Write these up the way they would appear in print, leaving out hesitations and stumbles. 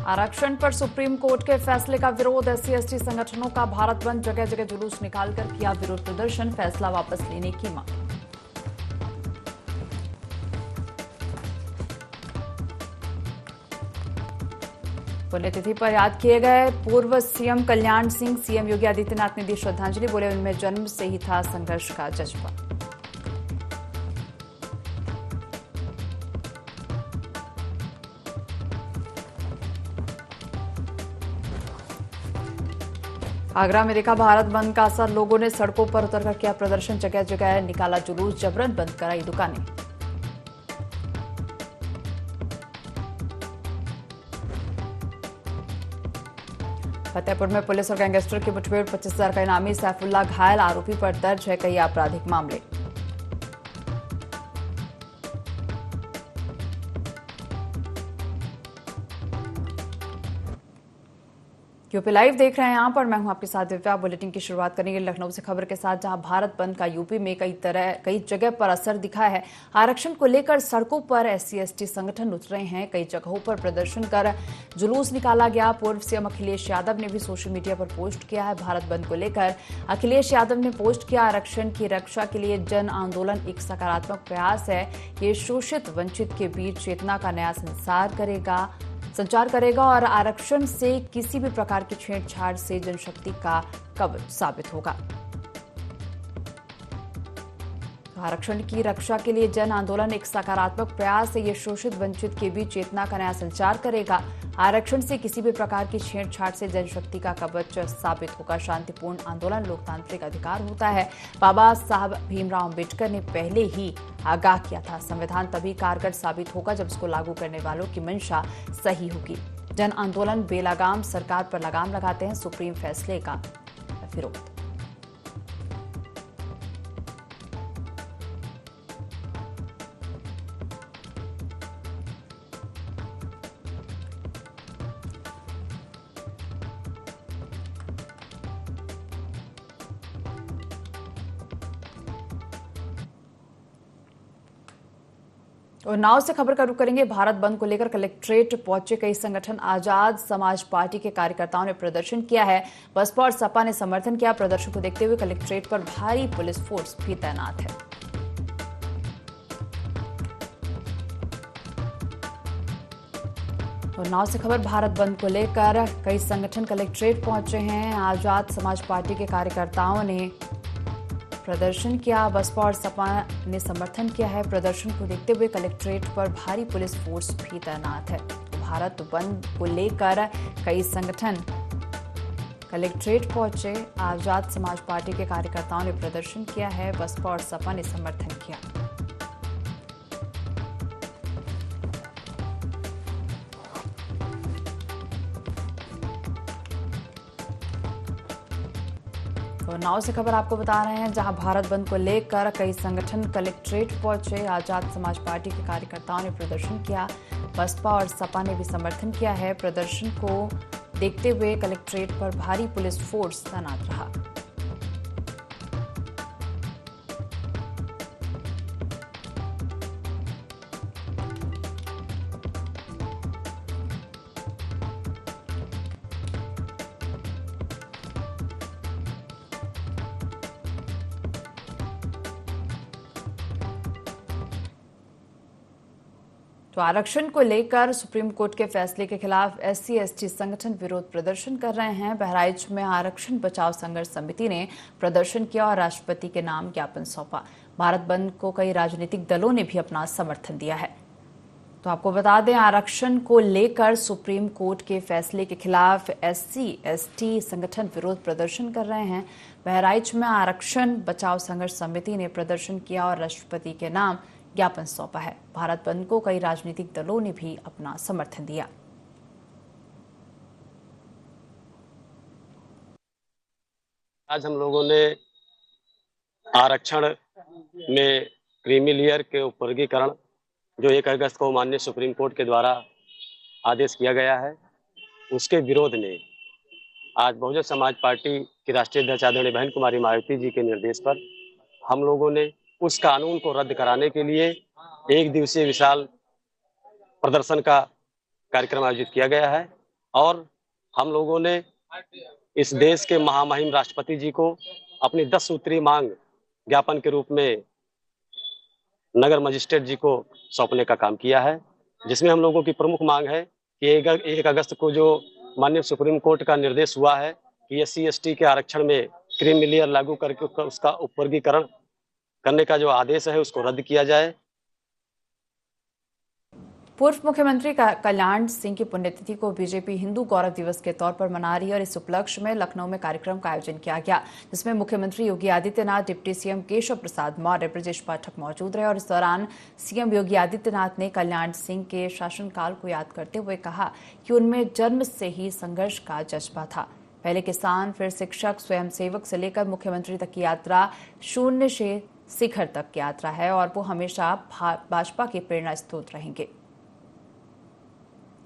आरक्षण पर supreme court के फैसले का विरोध। एससी एसटी संगठनों का भारत बंद, जगह जगह जुलूस निकालकर किया विरोध प्रदर्शन, फैसला वापस लेने की मांग। पुण्यतिथि पर याद किए गए पूर्व सीएम कल्याण सिंह। सीएम योगी आदित्यनाथ ने दी श्रद्धांजलि, बोले उनमें जन्म से ही था संघर्ष का जज्बा। आगरा में देखा भारत बंद का असर, लोगों ने सड़कों पर उतरकर किया प्रदर्शन, जगह जगह निकाला जुलूस, जबरन बंद कराई दुकानें। फतेहपुर में पुलिस और गैंगस्टर की मुठभेड़, 25,000 का इनामी सैफुल्ला घायल, आरोपी पर दर्ज है कई आपराधिक मामले। यूपी लाइव देख रहे हैं यहां पर, मैं हूं आपके साथ दिव्या। बुलेटिन की शुरुआत करेंगे लखनऊ से खबर के साथ, जहां भारत बंद का यूपी में कई जगह पर असर दिखा है। आरक्षण को लेकर सड़कों पर एससी एसटी संगठन उतरे हैं, कई जगहों पर प्रदर्शन कर जुलूस निकाला गया। पूर्व सीएम अखिलेश यादव ने भी सोशल मीडिया पर पोस्ट किया है भारत बंद को लेकर। अखिलेश यादव ने पोस्ट किया, आरक्षण की रक्षा के लिए जन आंदोलन एक सकारात्मक प्रयास है, ये शोषित वंचित के बीच चेतना का नया संचार करेगा और आरक्षण से किसी भी प्रकार की छेड़छाड़ से जनशक्ति का कवच साबित होगा। आरक्षण की रक्षा के लिए जन आंदोलन एक सकारात्मक प्रयास है, ये शोषित वंचित के बीच चेतना का नया संचार करेगा। आरक्षण से किसी भी प्रकार की छेड़छाड़ से जनशक्ति का कवच साबित होगा। शांतिपूर्ण आंदोलन लोकतांत्रिक अधिकार होता है, बाबा साहब भीमराव अंबेडकर ने पहले ही आगाह किया था। संविधान तभी कारगर साबित होगा जब इसको लागू करने वालों की मंशा सही होगी। जन आंदोलन बेलगाम सरकार पर लगाम लगाते हैं, सुप्रीम फैसले का विरोध। उन्नाव से खबर का रुख करेंगे। भारत बंद को लेकर कलेक्ट्रेट पहुंचे कई संगठन। आजाद समाज पार्टी के कार्यकर्ताओं ने प्रदर्शन किया है, बसपा और सपा ने समर्थन किया। प्रदर्शन को देखते हुए कलेक्ट्रेट पर भारी पुलिस फोर्स भी तैनात है। उन्नाव से खबर, भारत बंद को लेकर कई संगठन कलेक्ट्रेट पहुंचे हैं। आजाद समाज पार्टी के कार्यकर्ताओं ने प्रदर्शन किया, बसपा और सपा ने समर्थन किया है। प्रदर्शन को देखते हुए कलेक्ट्रेट पर भारी पुलिस फोर्स भी तैनात है। भारत बंद को लेकर कई संगठन कलेक्ट्रेट पहुंचे। आजाद समाज पार्टी के कार्यकर्ताओं ने प्रदर्शन किया है, बसपा और सपा ने समर्थन किया। उन्नाव से खबर आपको बता रहे हैं, जहां भारत बंद को लेकर कई संगठन कलेक्ट्रेट पहुंचे। आजाद समाज पार्टी के कार्यकर्ताओं ने प्रदर्शन किया, बसपा और सपा ने भी समर्थन किया है। प्रदर्शन को देखते हुए कलेक्ट्रेट पर भारी पुलिस फोर्स तैनात रहा। तो आरक्षण को लेकर सुप्रीम कोर्ट के फैसले के खिलाफ एससी एसटी संगठन विरोध प्रदर्शन कर रहे हैं। बहराइच में आरक्षण बचाओ संघर्ष समिति ने प्रदर्शन किया और राष्ट्रपति के नाम ज्ञापन सौंपा। भारत बंद को कई राजनीतिक दलों ने भी अपना समर्थन दिया है। तो आपको बता दें, आरक्षण को लेकर सुप्रीम कोर्ट के फैसले के खिलाफ एससी एसटी संगठन विरोध प्रदर्शन कर रहे हैं। बहराइच में आरक्षण बचाओ संघर्ष समिति ने प्रदर्शन किया और राष्ट्रपति के नाम ज्ञापन सौंपा है। भारत बंद को कई राजनीतिक दलों ने भी अपना समर्थन दिया। आज हम लोगों ने आरक्षण में क्रीमी लेयर के वर्गीकरण जो 1 अगस्त को माननीय सुप्रीम कोर्ट के द्वारा आदेश किया गया है, उसके विरोध में आज बहुजन समाज पार्टी की राष्ट्रीय अध्यक्ष आदरणीय बहन कुमारी मायावती जी के निर्देश पर हम लोगों ने उस कानून को रद्द कराने के लिए 1 दिवसीय विशाल प्रदर्शन का कार्यक्रम आयोजित किया गया है। और हम लोगों ने इस देश के महामहिम राष्ट्रपति जी को अपनी 10 सूत्री मांग ज्ञापन के रूप में नगर मजिस्ट्रेट जी को सौंपने का काम किया है, जिसमें हम लोगों की प्रमुख मांग है कि 1 अगस्त को जो माननीय सुप्रीम कोर्ट का निर्देश हुआ है कि SC/ST के आरक्षण में क्रीमी लेयर लागू करके उसका उपवर्गीकरण करने का जो आदेश है उसको रद्द किया जाए। पूर्व मुख्यमंत्री कल्याण सिंह की पुण्यतिथि को बीजेपी हिंदू गौरव दिवस के तौर पर मना रही है और इस उपलक्ष्य में लखनऊ में कार्यक्रम का आयोजन किया गया, जिसमें मुख्यमंत्री योगी आदित्यनाथ, डिप्टी सीएम केशव प्रसाद मौर्य, ब्रजेश पाठक मौजूद रहे और इस दौरान सीएम योगी आदित्यनाथ ने कल्याण सिंह के शासनकाल को याद करते हुए कहा कि उनमें जन्म से ही संघर्ष का जज्बा था। पहले किसान, फिर शिक्षक, स्वयंसेवक से लेकर मुख्यमंत्री तक की यात्रा शून्य से शिखर तक की यात्रा है और वो हमेशा भाजपा के प्रेरणा स्रोत रहेंगे।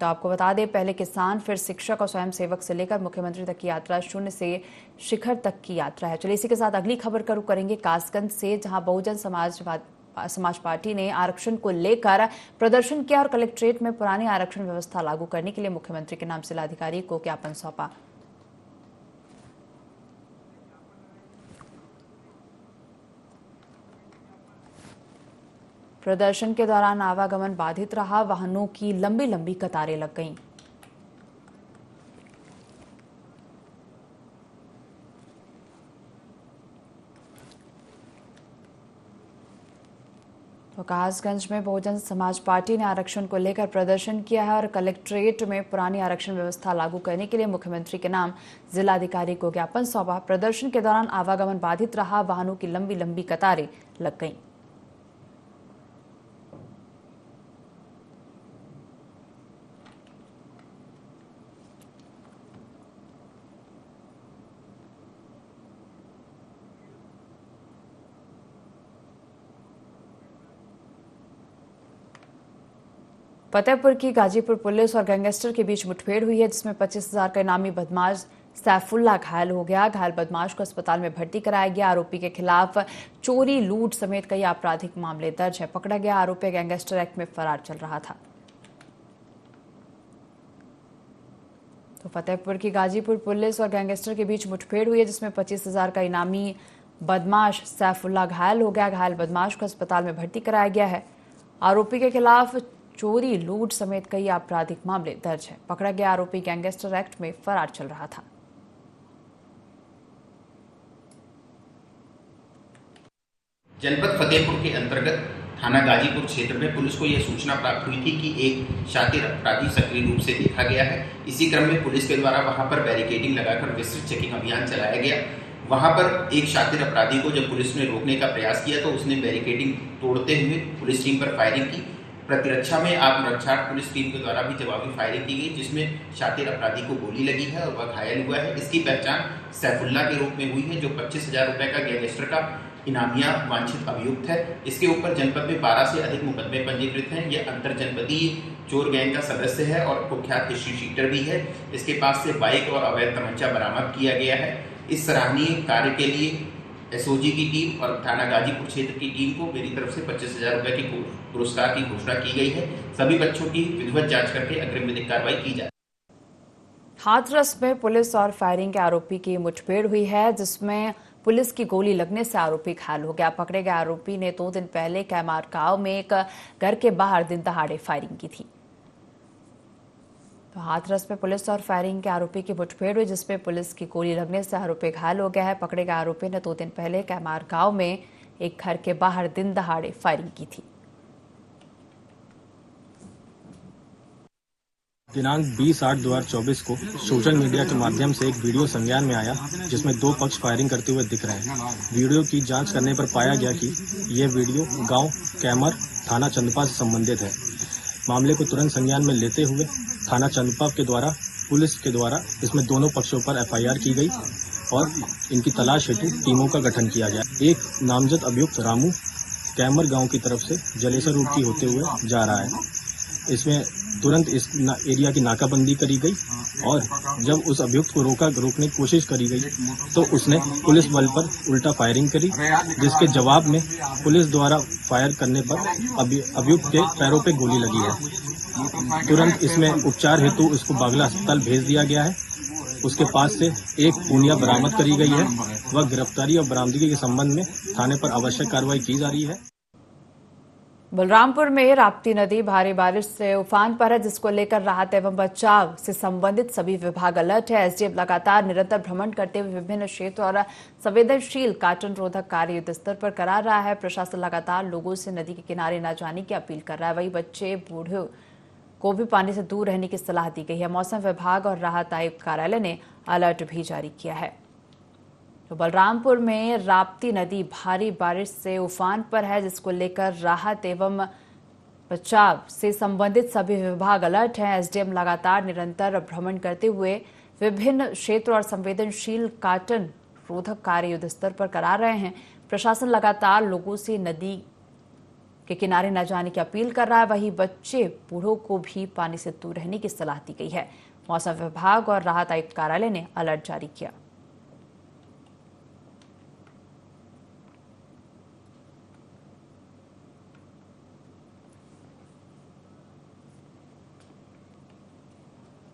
तो आपको बता दें, पहले किसान, फिर शिक्षक और स्वयंसेवक से लेकर मुख्यमंत्री तक की यात्रा शून्य से शिखर तक की यात्रा है। चलिए इसी के साथ अगली खबर का रुख करेंगे कासगंज से, जहां बहुजन समाज पार्टी ने आरक्षण को लेकर प्रदर्शन किया और कलेक्ट्रेट में पुरानी आरक्षण व्यवस्था लागू करने के लिए मुख्यमंत्री के नाम जिलाधिकारी को ज्ञापन सौंपा। प्रदर्शन के दौरान आवागमन बाधित रहा, वाहनों की लंबी लंबी कतारें लग गईं। तो कासगंज में बहुजन समाज पार्टी ने आरक्षण को लेकर प्रदर्शन किया है और कलेक्ट्रेट में पुरानी आरक्षण व्यवस्था लागू करने के लिए मुख्यमंत्री के नाम जिलाधिकारी को ज्ञापन सौंपा। प्रदर्शन के दौरान आवागमन बाधित रहा, वाहनों की लंबी लंबी कतारें लग गईं। फतेहपुर की गाजीपुर पुलिस और गैंगस्टर के बीच मुठभेड़ हुई है, जिसमें 25,000 का इनामी बदमाश सैफुल्ला घायल हो गया। घायल बदमाश को अस्पताल में भर्ती कराया गया। आरोपी के खिलाफ चोरी, लूट समेत कई आपराधिक मामले दर्ज है। पकड़ा गया आरोपी गैंगस्टर एक्ट में फरार चल रहा था। तो फतेहपुर की गाजीपुर पुलिस और गैंगस्टर के बीच मुठभेड़ हुई है, जिसमें 25,000 का इनामी बदमाश सैफुल्ला घायल हो गया। घायल बदमाश को अस्पताल में भर्ती कराया गया है। आरोपी के खिलाफ चोरी, लूट समेत कई आपराधिक मामले दर्ज है। पकड़ा गया आरोपी गैंगस्टर एक्ट में फरार चल रहा था। जनपद फतेहपुर के अंतर्गत थाना गाजीपुर क्षेत्र में पुलिस को यह सूचना प्राप्त हुई थी कि एक शातिर अपराधी सक्रिय रूप से देखा गया है। इसी क्रम में पुलिस के द्वारा वहां पर बैरिकेडिंग लगाकर विस्तृत चेकिंग अभियान चलाया गया। वहां पर एक शातिर अपराधी को जब पुलिस ने रोकने का प्रयास किया तो उसने बैरिकेडिंग तोड़ते हुए पुलिस टीम पर फायरिंग की। प्रतिरक्षा में आत्मरक्षा पुलिस टीम के द्वारा भी जवाबी फायरिंग की गई, जिसमें शातिर अपराधी को गोली लगी है और वह घायल हुआ है। इसकी पहचान सैफुल्ला के रूप में हुई है, जो 25,000 रुपए का गैंगस्टर का इनामिया वांछित अभियुक्त है। इसके ऊपर जनपद में 12 से अधिक मुकदमे पंजीकृत हैं। यह अंतर जनपदीय चोर गैंग का सदस्य है और कुख्यात हिस्ट्री शीटर भी है। इसके पास से बाइक और अवैध तमंचा बरामद किया गया है। इस सराहनीय कार्य के लिए एसओजी की टीम और थाना गाजीपुर क्षेत्र की टीम को मेरी तरफ से 25,000 रुपए के पुरस्कार की घोषणा की गई है। सभी बच्चों की विधिवत जांच करके अग्रिम विधिक कार्रवाई की जाए। हाथरस में पुलिस और फायरिंग के आरोपी की मुठभेड़ हुई है, जिसमें पुलिस की गोली लगने से आरोपी घायल हो गया। पकड़े गए आरोपी ने 2 दिन पहले कैमार गांव में एक घर के बाहर दिन दहाड़े फायरिंग की थी। तो हाथरस में पुलिस और फायरिंग के आरोपी की मुठभेड़ हुई, जिसमें पुलिस की गोली लगने से आरोपी घायल हो गया है। पकड़े गए आरोपी ने 2 दिन पहले कैमार गांव में एक घर के बाहर दिन दहाड़े फायरिंग की थी। दिनांक 20/8/2024 को सोशल मीडिया के माध्यम से एक वीडियो संज्ञान में आया, जिसमें 2 पक्ष फायरिंग करते हुए दिख रहे हैं। वीडियो की जांच करने पर पाया गया कि यह वीडियो गांव कैमर थाना चंदपा से संबंधित है। मामले को तुरंत संज्ञान में लेते हुए थाना चंदपा के द्वारा पुलिस के द्वारा इसमें दोनों पक्षों पर एफआईआर की गई और इनकी तलाश हेतु टीमों का गठन किया गया। एक नामजद अभियुक्त रामू कैमर गांव की तरफ से जलेसर रोड की होते हुए जा रहा है। इसमें तुरंत इस एरिया की नाकाबंदी करी गई और जब उस अभियुक्त को रोकने की कोशिश करी गई तो उसने पुलिस बल पर उल्टा फायरिंग करी, जिसके जवाब में पुलिस द्वारा फायर करने पर अभियुक्त के पैरों पे गोली लगी है। तुरंत इसमें उपचार हेतु इसको बागला अस्पताल भेज दिया गया है। उसके पास से एक पूनिया बरामद करी गई है। वह गिरफ्तारी और बरामदगी के संबंध में थाने पर आवश्यक कार्रवाई की जा रही है। बलरामपुर में राप्ती नदी भारी बारिश से उफान पर है, जिसको लेकर राहत एवं बचाव से संबंधित सभी विभाग अलर्ट है। एसडीएम लगातार निरंतर भ्रमण करते हुए विभिन्न क्षेत्र और संवेदनशील कार्टन रोधक कार्य युद्ध स्तर पर करा रहा है। प्रशासन लगातार लोगों से नदी के किनारे न जाने की अपील कर रहा है। वहीं बच्चे बूढ़े को भी पानी से दूर रहने की सलाह दी गई है। मौसम विभाग और राहत आयुक्त कार्यालय ने अलर्ट भी जारी किया है। तो बलरामपुर में राप्ती नदी भारी बारिश से उफान पर है, जिसको लेकर राहत एवं बचाव से संबंधित सभी विभाग अलर्ट हैं। एसडीएम लगातार निरंतर भ्रमण करते हुए विभिन्न क्षेत्र और संवेदनशील कार्टन रोधक कार्य युद्ध स्तर पर करा रहे हैं। प्रशासन लगातार लोगों से नदी के किनारे न जाने की अपील कर रहा है। वहीं बच्चे बूढ़ों को भी पानी से दूर रहने की सलाह दी गई है। मौसम विभाग और राहत आयुक्त कार्यालय ने अलर्ट जारी किया।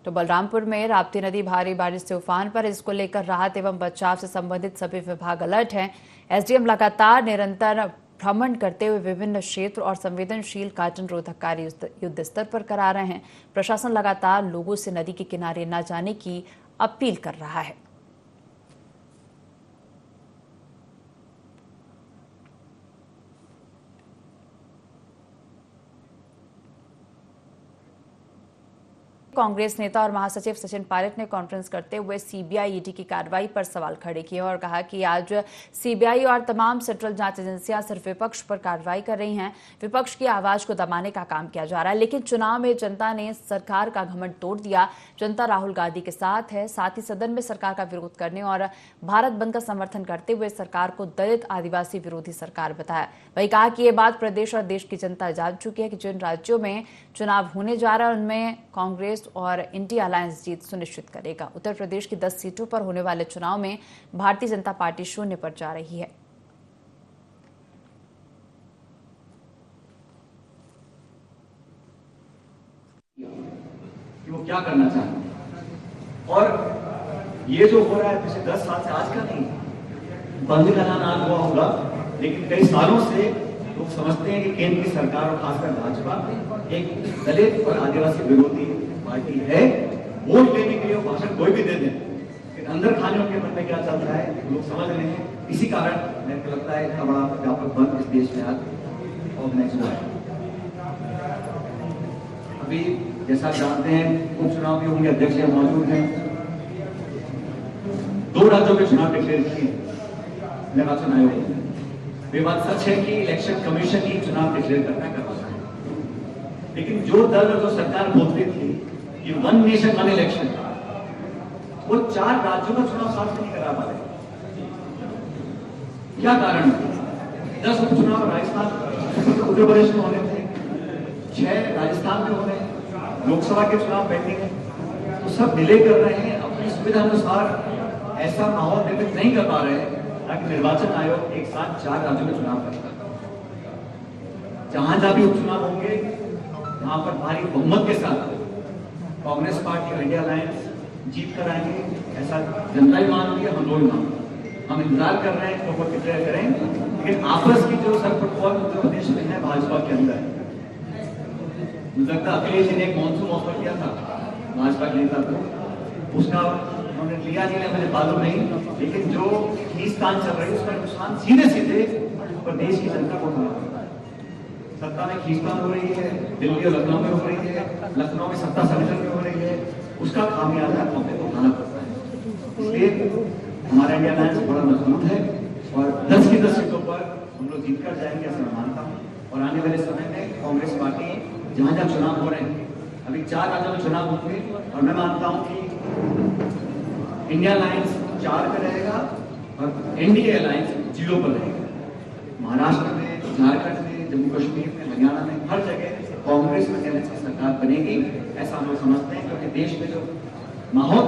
तो बलरामपुर में राप्ती नदी भारी बारिश से उफान पर, इसको लेकर राहत एवं बचाव से संबंधित सभी विभाग अलर्ट हैं। एसडीएम लगातार निरंतर भ्रमण करते हुए विभिन्न क्षेत्र और संवेदनशील कार्टन रोधक कार्य युद्ध स्तर पर करा रहे हैं। प्रशासन लगातार लोगों से नदी के किनारे न जाने की अपील कर रहा है। कांग्रेस नेता और महासचिव सचिन पायलट ने कॉन्फ्रेंस करते हुए सीबीआई ईडी की कार्रवाई पर सवाल खड़े किए और कहा कि आज सीबीआई और तमाम सेंट्रल जांच एजेंसियां सिर्फ विपक्ष पर कार्रवाई कर रही हैं। विपक्ष की आवाज को दबाने का काम किया जा रहा है, लेकिन चुनाव में जनता ने सरकार का घमंड तोड़ दिया। जनता राहुल गांधी के साथ है। साथ ही सदन में सरकार का विरोध करने और भारत बंद का समर्थन करते हुए सरकार को दलित आदिवासी विरोधी सरकार बताया। वही कहा कि ये बात प्रदेश और देश की जनता जान चुकी है कि जिन राज्यों में चुनाव होने जा रहा है उनमें कांग्रेस और इंडिया अलायंस जीत सुनिश्चित करेगा। उत्तर प्रदेश की 10 सीटों पर होने वाले चुनाव में भारतीय जनता पार्टी शून्य पर जा रही है। कि वो क्या करना चाहते हैं, और ये जो हो रहा है पिछले 10 साल से आज का नहीं, बंद का नाम आज हुआ होगा, लेकिन कई सालों से लोग समझते हैं कि केंद्र की सरकार और खासकर भाजपा एक दलित और आदिवासी विरोधी पार्टी है। वोट लेने के लिए भाषण कोई भी दे दे, लेकिन अंदर खाने के मन में क्या चल रहा है लोग समझ रहे हैं। इसी कारण मेरे को लगता है इतना बड़ा व्यापक बंद इस देश में आज ऑर्गेनाइज हुआ है। अभी जैसा आप जानते हैं उपचुनाव भी होंगे, अध्यक्ष मौजूद हैं। 2 राज्यों के चुनाव डिक्लेयर किए निर्वाचन आयोग ने। ये बात सच है कि इलेक्शन कमीशन ही चुनाव डिक्लेयर करवाना है, लेकिन जो दल और जो सरकार बोलती थी कि 1 नेशन 1 इलेक्शन, वो 4 राज्यों का चुनाव साथ में नहीं करा पा रहे। क्या कारण? 10 उपचुनाव राजस्थान उत्तर प्रदेश में होने थे, 6 राजस्थान में होने, लोकसभा के चुनाव पेंडिंग है, तो सब डिले कर रहे हैं। अपनी सुविधा अनुसार ऐसा माहौल निर्मित नहीं कर पा रहे हैं ताकि निर्वाचन आयोग एक साथ 4 राज्यों में चुनाव करे। जहां भी उपचुनाव होंगे वहां पर भारी बहुमत के साथ कांग्रेस पार्टी और इंडिया अलायंस जीत कर आएंगे, ऐसा जनता भी मान रही है, हम लोग मान रहे हैं। हम इंतजार कर रहे हैं तो डिक्लेयर करें, लेकिन आपस की जो सर फुटबॉल उत्तर प्रदेश में है भाजपा के अंदर, मुझे लगता है अखिलेश जी ने एक मॉनसून ऑफर किया था भाजपा के नेता को, उसका उन्होंने लिया नहीं लिया मुझे मालूम नहीं, लेकिन जो खींचतान चल रही है उसका नुकसान सीधे सीधे प्रदेश की जनता को उठाना पड़ता है। सत्ता में खींचतान हो रही है, दिल्ली और लखनऊ में हो रही है, लखनऊ में सत्ता संगठन में हो रही है, उसका खामियाजा हमें उठाना पड़ता है। इसलिए हमारा इंडिया अलायंस बड़ा मजबूत है और 10 की 10 सीटों पर हम लोग जीत कर जाएंगे ऐसा मैं मानता हूँ। और आने वाले समय में कांग्रेस पार्टी जहां जहां चुनाव हो रहे हैं, अभी 4 राज्यों में चुनाव होंगे और मैं मानता हूं कि इंडिया अलायंस 4 पे रहेगा और एनडीए अलायंस 0 पर रहेगा। महाराष्ट्र में, झारखंड में, जम्मू कश्मीर में, हरियाणा में, हर जगह कांग्रेस में की सरकार बनेगी ऐसा हम लोग समझते हैं, क्योंकि देश में जो माहौल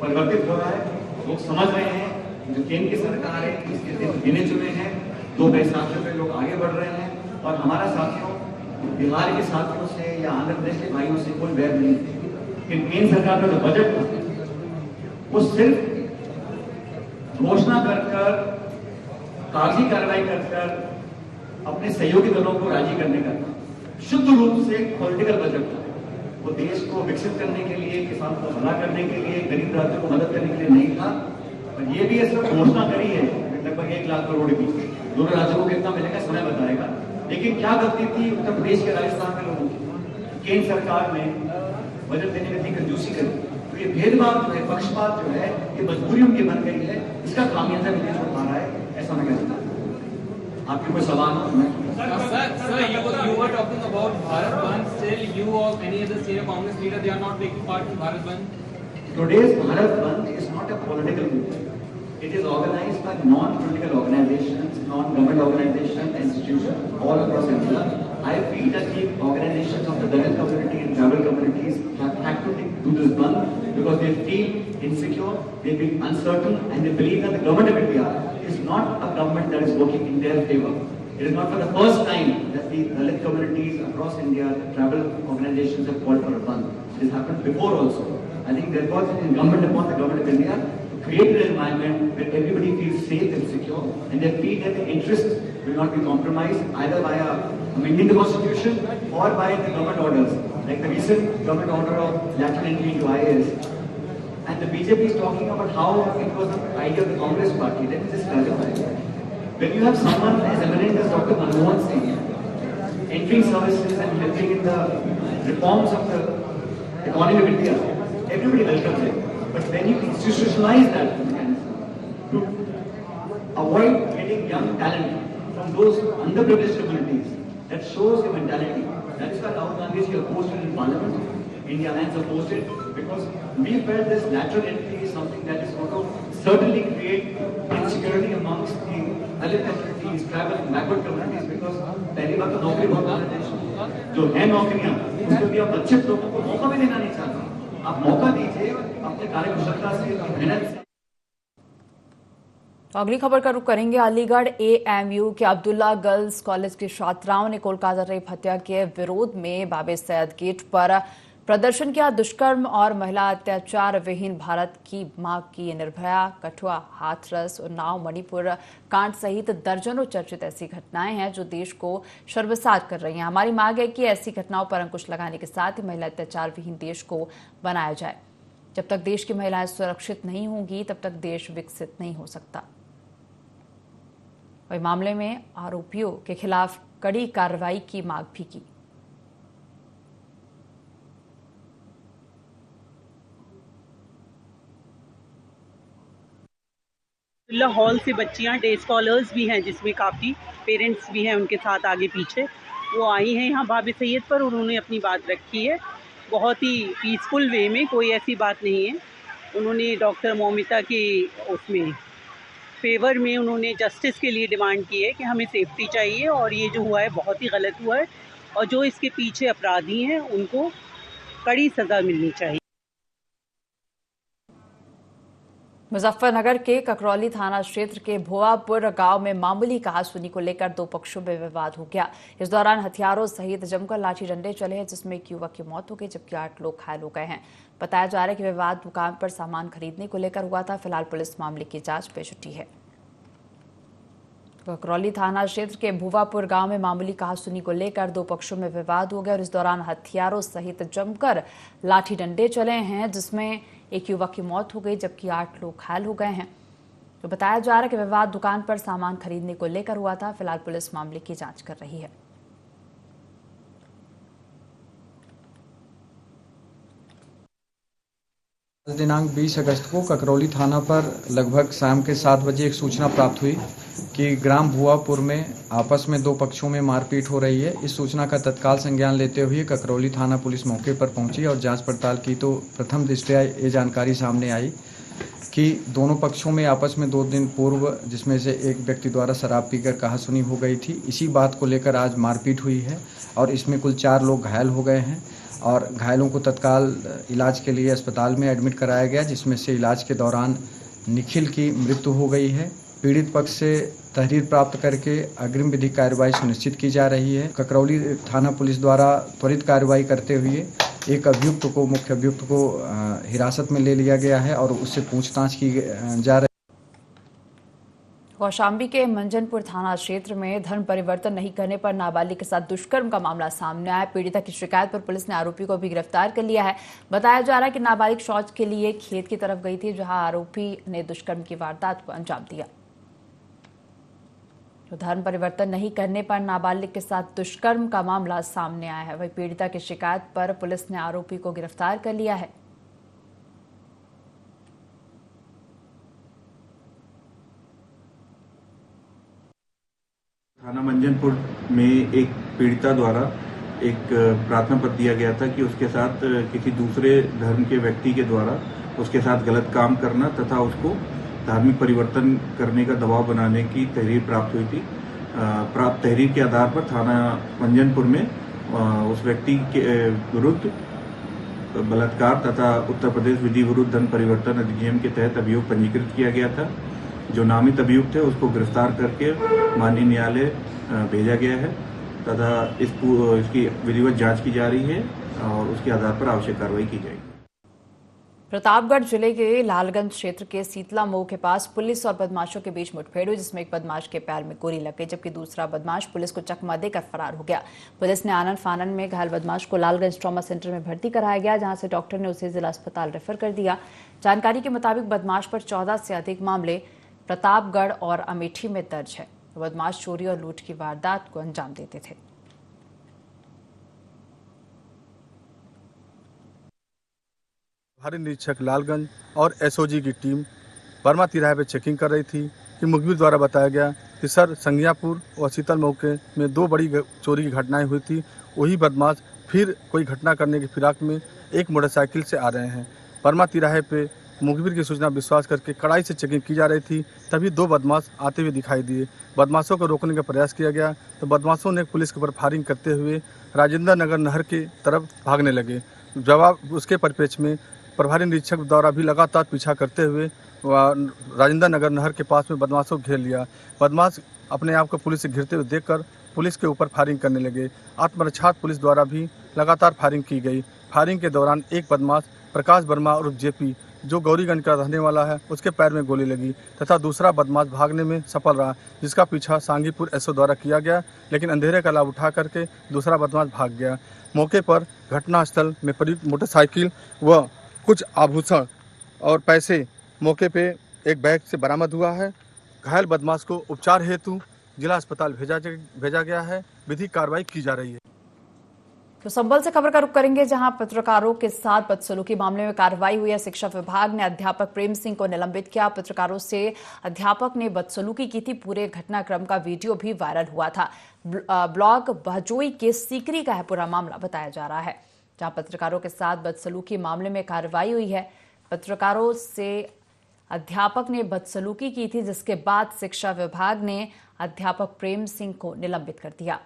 परिवर्तित हो रहा है, लोग समझ रहे हैं जो केंद्र की सरकार है इसके दिन गिने चुने हैं, 2 बड़े साथियों पे लोग आगे बढ़ रहे हैं। और हमारा साथियों बिहार के साथियों से या आंध्र प्रदेश के भाइयों से कोई वैर नहीं थी, लेकिन केंद्र सरकार का जो बजट था वो सिर्फ घोषणा कर कागजी कार्रवाई कर अपने सहयोगी दलों को राजी करने का था। शुद्ध रूप से पॉलिटिकल बजट था। वो देश को विकसित करने के लिए, किसान को भला करने के लिए, गरीब राज्यों को मदद करने के लिए नहीं था। और ये भी सिर्फ घोषणा करी है लगभग 1 लाख करोड़ की, दोनों राज्यों को कितना मिलेगा समय बताएगा। लेकिन क्या गलती थी उत्तर प्रदेश के, राजस्थान के लोगों की? केंद्र सरकार ने बजट देने में इतनी कंजूसी करी, तो ये भेदभाव जो है, पक्षपात जो है, ये मजबूरी उनकी बन गई है। इसका खामियाजा भी देश उठा रहा है, ऐसा मैं कहता हूँ। आपके कोई सवाल हो? Sir, you were talking about Bharat Bandh. Still, you or any other senior Congress leader, they are not taking part in Bharat Bandh. Today's Bharat Bandh is not a political movement. It is organized by non-political organizations, non-government organizations, institutions all across India. I feel that the organizations of the Dalit community and tribal communities have had to do this bandh because they feel insecure, they feel uncertain, and they believe that the government of India is not a government that is working in their favor. It is not for the first time that the Dalit communities across India, the tribal organizations have called for a bandh. It has happened before also. I think there was an incumbent upon the government of India to create an environment where everybody feels safe and secure, and they feel that the interests will not be compromised either by amending the constitution or by the government orders, like the recent government order of lateral entry into IAS. And the BJP is talking about how it was an idea of the Congress party. Let me just clarify. When you have someone as eminent as Dr. Manmohan Singh entering services and helping in the reforms of the economy of India, everybody welcomes it. But when you institutionalize that mechanism to avoid getting young talent from those underprivileged communities, that shows your mentality. That is why Rahul Gandhi ji opposed it in Parliament. India Alliance opposed it because we felt this lateral entry is something that is going to certainly create insecurity amongst the Dalit communities, tribal and backward communities, because पहली बात तो नौकरी बहुत कम है, जो है नौकरियां उसको भी आप बच्चे लोगों को मौका भी देना नहीं चाहते। आप मौका दीजिए अपने कार्यकुशलता से, मेहनत से। तो अगली खबर का रुख करेंगे अलीगढ़ AMU के अब्दुल्ला गर्ल्स कॉलेज की छात्राओं ने कोलकाता रेप हत्या के विरोध में बाबे सैयद गेट पर प्रदर्शन किया। दुष्कर्म और महिला अत्याचार विहीन भारत की मां की निर्भया, कठुआ, हाथरस, उन्नाव, मणिपुर कांड सहित दर्जनों चर्चित ऐसी घटनाएं हैं जो देश को शर्मसार कर रही हैं। हमारी मांग है कि ऐसी घटनाओं पर अंकुश लगाने के साथ ही महिला अत्याचार विहीन देश को बनाया जाए। जब तक देश की महिलाएं सुरक्षित नहीं होंगी तब तक देश विकसित नहीं हो सकता। वही मामले में आरोपियों के खिलाफ कड़ी कार्रवाई की मांग भी की। हॉल से बच्चियां, डे स्कॉलर्स भी हैं जिसमें काफ़ी पेरेंट्स भी हैं उनके साथ आगे पीछे, वो आई हैं यहाँ बाबे सैयद पर। उन्होंने अपनी बात रखी है बहुत ही पीसफुल वे में, कोई ऐसी बात नहीं है। उन्होंने डॉक्टर मौमिता के उसमें फेवर में उन्होंने जस्टिस के लिए डिमांड की है कि हमें सेफ्टी चाहिए और ये जो हुआ है बहुत ही गलत हुआ है और जो इसके पीछे अपराधी हैं उनको कड़ी सज़ा मिलनी चाहिए। मुजफ्फरनगर के ककरौली थाना क्षेत्र के भुआपुर गांव में मामूली कहासुनी को लेकर दो पक्षों में विवाद हो गया। इस दौरान हथियारों सहित जमकर लाठी डंडे चले हैं जिसमें एक युवक की मौत हो गई जबकि 8 लोग घायल हो गए हैं। बताया जा रहा है कि विवाद दुकान पर सामान खरीदने को लेकर हुआ था। फिलहाल पुलिस मामले की जांच पे जुटी है। ककरौली थाना क्षेत्र के भुआपुर गांव में मामूली कहासुनी को लेकर दो पक्षों में विवाद हो गया और इस दौरान हथियारों सहित जमकर लाठी डंडे चले हैं जिसमें एक युवक की मौत हो गई जबकि 8 लोग घायल हो गए हैं। तो बताया जा रहा है कि विवाद दुकान पर सामान खरीदने को लेकर हुआ था। फिलहाल पुलिस मामले की जांच कर रही है। दिनांक 20 अगस्त को ककरौली थाना पर लगभग शाम के 7 बजे एक सूचना प्राप्त हुई कि ग्राम भुआपुर में आपस में दो पक्षों में मारपीट हो रही है। इस सूचना का तत्काल संज्ञान लेते हुए ककरौली थाना पुलिस मौके पर पहुंची और जांच पड़ताल की तो प्रथम दृष्टया ये जानकारी सामने आई कि दोनों पक्षों में आपस में 2 दिन पूर्व जिसमें से एक व्यक्ति द्वारा शराब पीकर कहासुनी हो गई थी। इसी बात को लेकर आज मारपीट हुई है और इसमें कुल 4 लोग घायल हो गए हैं और घायलों को तत्काल इलाज के लिए अस्पताल में एडमिट कराया गया जिसमें से इलाज के दौरान निखिल की मृत्यु हो गई है पीड़ित पक्ष से तहरीर प्राप्त करके अग्रिम विधिक कार्रवाई सुनिश्चित की जा रही है। ककरौली थाना पुलिस द्वारा त्वरित कार्रवाई करते हुए एक मुख्य अभियुक्त को हिरासत में ले लिया गया है और उससे पूछताछ की जा रही है। कौशाम्बी के मंजनपुर थाना क्षेत्र में धर्म परिवर्तन नहीं करने पर नाबालिग के साथ दुष्कर्म का मामला सामने आया। पीड़िता की शिकायत पर पुलिस ने आरोपी को भी गिरफ्तार कर लिया है। बताया जा रहा है कि नाबालिग शौच के लिए खेत की तरफ गई थी, जहां आरोपी ने दुष्कर्म की वारदात को अंजाम दिया। तो धर्म परिवर्तन नहीं करने पर नाबालिग के साथ दुष्कर्म का मामला सामने आया है। वहीं पीड़िता की शिकायत पर पुलिस ने आरोपी को गिरफ्तार कर लिया है। थाना मंजनपुर में एक पीड़िता द्वारा एक प्रार्थना पत्र दिया गया था कि उसके साथ किसी दूसरे धर्म के व्यक्ति के द्वारा उसके साथ गलत काम करना तथा उसको धार्मिक परिवर्तन करने का दबाव बनाने की तहरीर प्राप्त हुई थी। प्राप्त तहरीर के आधार पर थाना मंजनपुर में उस व्यक्ति के विरुद्ध बलात्कार तथा उत्तर प्रदेश विधि विरुद्ध धर्म परिवर्तन अधिनियम के तहत अभियोग पंजीकृत किया गया था। जो नामित अभियुक्त है उसको गिरफ्तार करके माननीय न्यायालय भेजा गया है तथा इसकी विधिवत जांच की जा रही है और उसके आधार पर आवश्यक कार्रवाई की जाएगी। प्रतापगढ़ जिले के लालगंज क्षेत्र के सीतला मोड़ के पास पुलिस और बदमाशों के बीच मुठभेड़ हुई, जिसमें एक बदमाश के पैर में गोली लग गई, जबकि दूसरा बदमाश पुलिस को चकमा देकर फरार हो गया। पुलिस ने आनन फानन में घायल बदमाश को लालगंज ट्रॉमा सेंटर में भर्ती कराया गया, जहां से डॉक्टर ने उसे जिला अस्पताल रेफर कर दिया। जानकारी के मुताबिक बदमाश पर 14 से अधिक मामले प्रतापगढ़ और अमेठी में दर्ज है। बदमाश चोरी और लूट की वारदात को अंजाम देते थे। प्रभारी निरीक्षक लालगंज और एसओजी की टीम बर्मा तिराहे पर चेकिंग कर रही थी कि मुखबिर द्वारा बताया गया कि सर संगियापुर और शीतल मौके में 2 बड़ी चोरी की घटनाएं हुई थी। वही बदमाश फिर कोई घटना करने की फिराक में एक मोटरसाइकिल से आ रहे हैं। बर्मा तिराहे पे मुखबिर की सूचना विश्वास करके कड़ाई से चेकिंग की जा रही थी, तभी 2 बदमाश आते हुए दिखाई दिए। बदमाशों को रोकने का प्रयास किया गया तो बदमाशों ने पुलिस के ऊपर फायरिंग करते हुए राजेंद्र नगर नहर की तरफ भागने लगे। जवाब उसके परिप्रेक्ष्य में प्रभारी निरीक्षक द्वारा भी लगातार पीछा करते हुए राजेंद्र नगर नहर के पास में बदमाशों को घेर लिया। बदमाश अपने आप को पुलिस से घिरते हुए देखकर पुलिस के ऊपर फायरिंग करने लगे। आत्मरक्षार्थ पुलिस द्वारा भी लगातार फायरिंग की गई। फायरिंग के दौरान एक बदमाश प्रकाश वर्मा और जेपी जो गौरीगंज का रहने वाला है उसके पैर में गोली लगी तथा दूसरा बदमाश भागने में सफल रहा, जिसका पीछा सांगीपुर एसओ द्वारा किया गया, लेकिन अंधेरे का लाभ उठा करके दूसरा बदमाश भाग गया। मौके पर घटनास्थल में प्रयुक्त मोटरसाइकिल व कुछ आभूषण और पैसे मौके पे एक बैग से बरामद हुआ है। घायल बदमाश को उपचार हेतु जिला अस्पताल भेजा गया है। विधिक कार्रवाई की जा रही है। तो संभल से खबर का रुख करेंगे, जहां पत्रकारों के साथ बदसलूकी मामले में कार्रवाई हुई है। शिक्षा विभाग ने अध्यापक प्रेम सिंह को निलंबित किया। पत्रकारों से अध्यापक ने बदसलूकी की थी। पूरे घटनाक्रम का वीडियो भी वायरल हुआ था। ब्लॉक बहजोई के सीकरी का है पूरा मामला बताया जा रहा है, जहां पत्रकारों के साथ बदसलूकी मामले में कार्रवाई हुई है। पत्रकारों से अध्यापक ने बदसलूकी की थी, जिसके बाद शिक्षा विभाग ने अध्यापक प्रेम सिंह को निलंबित कर दिया।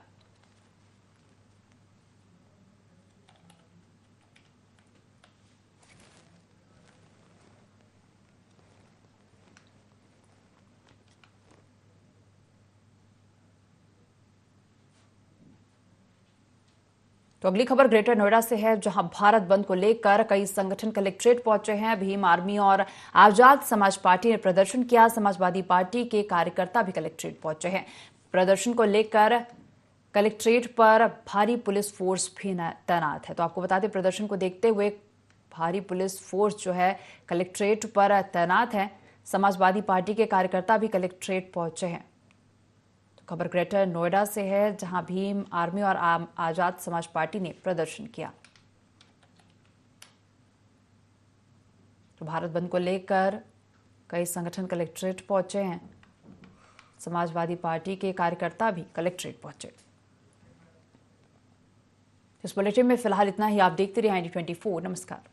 तो अगली खबर ग्रेटर नोएडा से है, जहां भारत बंद को लेकर कई संगठन कलेक्ट्रेट पहुंचे हैं। भीम आर्मी और आजाद समाज पार्टी ने प्रदर्शन किया। समाजवादी पार्टी के कार्यकर्ता भी कलेक्ट्रेट पहुंचे हैं। प्रदर्शन को लेकर कलेक्ट्रेट पर भारी पुलिस फोर्स भी तैनात है। तो आपको बता दें, प्रदर्शन को देखते हुए भारी पुलिस फोर्स जो है कलेक्ट्रेट पर तैनात है। समाजवादी पार्टी के कार्यकर्ता भी कलेक्ट्रेट पहुंचे हैं। खबर ग्रेटर नोएडा से है, जहां भीम आर्मी और आजाद समाज पार्टी ने प्रदर्शन किया। तो भारत बंद को लेकर कई संगठन कलेक्ट्रेट पहुंचे हैं। समाजवादी पार्टी के कार्यकर्ता भी कलेक्ट्रेट पहुंचे। इस बुलेटिन में फिलहाल इतना ही। आप देखते रहिए IND24। नमस्कार।